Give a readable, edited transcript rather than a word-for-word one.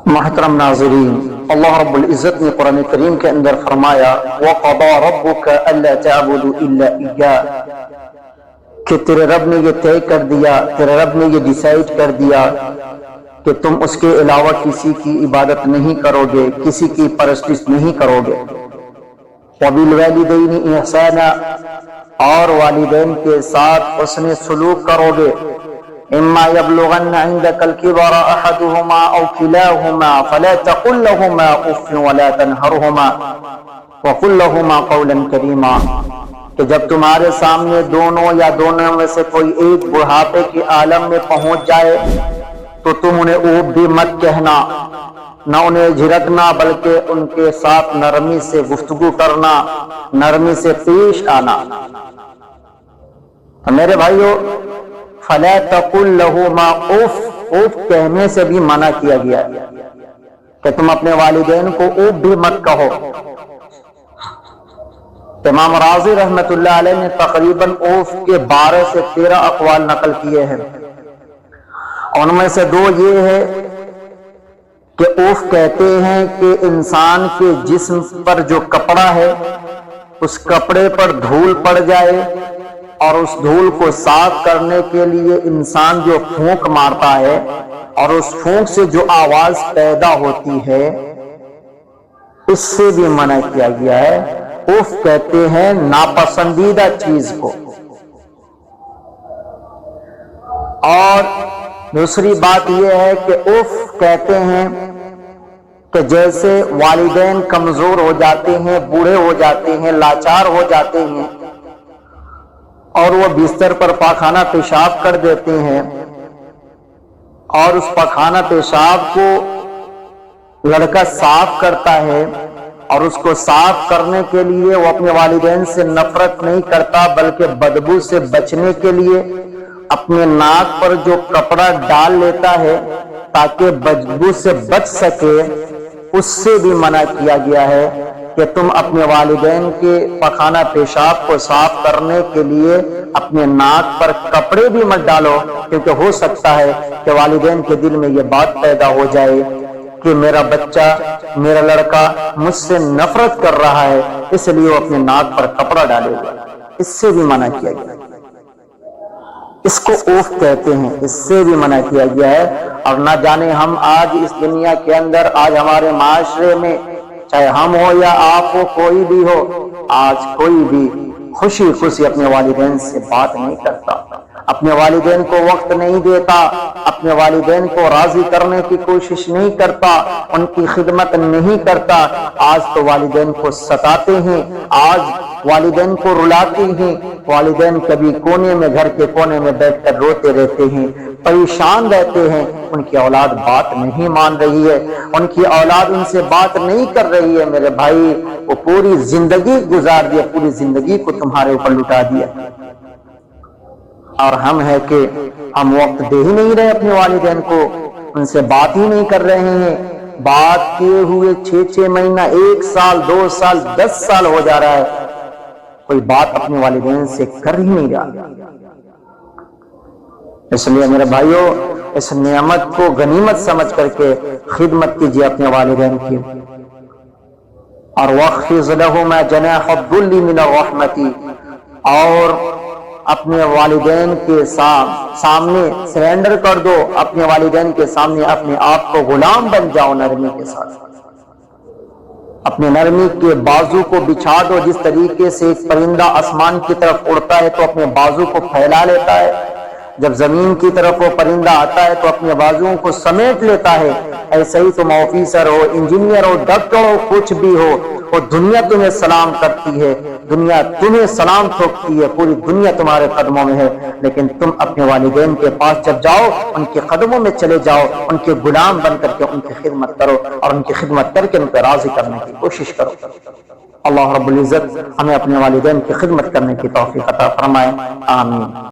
محترم ناظرین، اللہ رب العزت نے قرآن کریم کے اندر فرمایا وَقَضَى رَبُّكَ أَلَّا تَعْبُدُوا إِلَّا إِيَّاهُ کہ تیرے رب نے یہ طے کر دیا، تیرے رب نے یہ ڈیسائیڈ کر دیا کہ تم اس کے علاوہ کسی کی عبادت نہیں کرو گے، کسی کی پرستش نہیں کرو گے۔ وَبِالْوَالِدَيْنِ إِحْسَانًا اور والدین کے ساتھ حسن سلوک کرو گے۔ اما يبلغن عندك الكبر احدهما او كلاهما فلا تقل لهما اف ولا تنهرهما وقل لهما قولا كريما کہ جب تمہارے سامنے دونوں یا دونوں میں سے کوئی ایک بڑھاپے کے عالم میں پہنچ جائے تو تم انہیں اوف بھی مت کہنا، نہ انہیں جھڑکنا، بلکہ ان کے ساتھ نرمی سے گفتگو کرنا، نرمی سے پیش آنا۔ میرے بھائیو، فَلَا تَقُلْ لَهُمَا اوف کہنے سے بھی منع کیا گیا ہے کہ تم اپنے والدین کو اوف بھی مت کہو۔ امام راضی رحمت اللہ علیہ نے تقریباً اوف کے 12 سے 13 اقوال نقل کیے ہیں۔ ان میں سے 2 یہ ہے کہ اوف کہتے ہیں کہ انسان کے جسم پر جو کپڑا ہے اس کپڑے پر دھول پڑ جائے اور اس دھول کو صاف کرنے کے لیے انسان جو پھونک مارتا ہے اور اس پھونک سے جو آواز پیدا ہوتی ہے اس سے بھی منع کیا گیا ہے۔ اوف کہتے ہیں ناپسندیدہ چیز کو۔ اور دوسری بات یہ ہے کہ اوف کہتے ہیں کہ جیسے والدین کمزور ہو جاتے ہیں، بوڑھے ہو جاتے ہیں، لاچار ہو جاتے ہیں اور وہ بستر پر پاخانہ پیشاب کر دیتے ہیں اور اس پاخانہ پیشاب کو لڑکا صاف کرتا ہے اور اس کو صاف کرنے کے لیے وہ اپنے والدین سے نفرت نہیں کرتا بلکہ بدبو سے بچنے کے لیے اپنے ناک پر جو کپڑا ڈال لیتا ہے تاکہ بدبو سے بچ سکے، اس سے بھی منع کیا گیا ہے کہ تم اپنے والدین کے پاخانہ پیشاب کو صاف کرنے کے لیے اپنے ناک پر کپڑے بھی مت ڈالو، کیونکہ ہو سکتا ہے کہ والدین کے دل میں یہ بات پیدا ہو جائے کہ میرا بچہ، میرا لڑکا مجھ سے نفرت کر رہا ہے، اس لیے وہ اپنے ناک پر کپڑا ڈالے گا۔ اس سے بھی منع کیا گیا، اس کو اوف کہتے ہیں، اس سے بھی منع کیا گیا ہے۔ اور نہ جانے ہم آج اس دنیا کے اندر، آج ہمارے معاشرے میں، چاہے ہم ہو یا آپ ہو، کوئی بھی ہو، آج کوئی بھی خوشی خوشی اپنے والدین سے بات نہیں کرتا، اپنے والدین کو وقت نہیں دیتا، اپنے والدین کو راضی کرنے کی کوشش نہیں کرتا، ان کی خدمت نہیں کرتا۔ آج تو والدین کو ستاتے ہیں، آج والدین کو رلاتے ہیں، والدین کبھی کونے میں، گھر کے کونے میں بیٹھ کر روتے رہتے ہیں، پریشان رہتے ہیں۔ ان کی اولاد بات نہیں مان رہی ہے، ان کی اولاد ان سے بات نہیں کر رہی ہے۔ میرے بھائی، وہ پوری زندگی گزار دیا، پوری زندگی کو تمہارے اوپر لٹا دیا، اور ہم ہے کہ ہم وقت دے ہی نہیں رہے اپنے والدین کو، ان سے بات ہی نہیں کر رہے ہیں۔ بات کیے ہوئے 6 مہینہ، 1 سال، 2 سال، 10 سال ہو جا رہا ہے، کوئی بات اپنے والدین سے کر ہی نہیں رہا۔ اس لیے میرے بھائیوں، اس نعمت کو غنیمت سمجھ کر کے خدمت کیجیے اپنے والدین کی۔ اور وَاخْفِضْ لَهُمَا جَنَاحَ الذُّلِّ مِنَ الرَّحْمَةِ اور اپنے والدین کے سامنے سرنڈر کر دو، اپنے والدین کے سامنے اپنے آپ کو غلام بن جاؤ نرمی کے ساتھ۔ اپنے نرمی کے بازو کو بچھا دو، جس طریقے سے ایک پرندہ آسمان کی طرف اڑتا ہے تو اپنے بازو کو پھیلا لیتا ہے، جب زمین کی طرف وہ پرندہ آتا ہے تو اپنے بازوؤں کو سمیٹ لیتا ہے، ایسے ہی تم آفیسر ہو، انجینئر ہو، ڈاکٹر ہو، کچھ بھی ہو، وہ دنیا تمہیں سلام کرتی ہے، دنیا تمہیں سلام ٹھوکتی ہے، پوری دنیا تمہارے قدموں میں ہے، لیکن تم اپنے والدین کے پاس جب جاؤ، ان کے قدموں میں چلے جاؤ، ان کے غلام بن کر کے ان کی خدمت کرو اور ان کی خدمت کر کے ان کو راضی کرنے کی کوشش کرو۔ اللہ رب العزت ہمیں اپنے والدین کی خدمت کرنے کی توفیق عطا فرمائے، آمین۔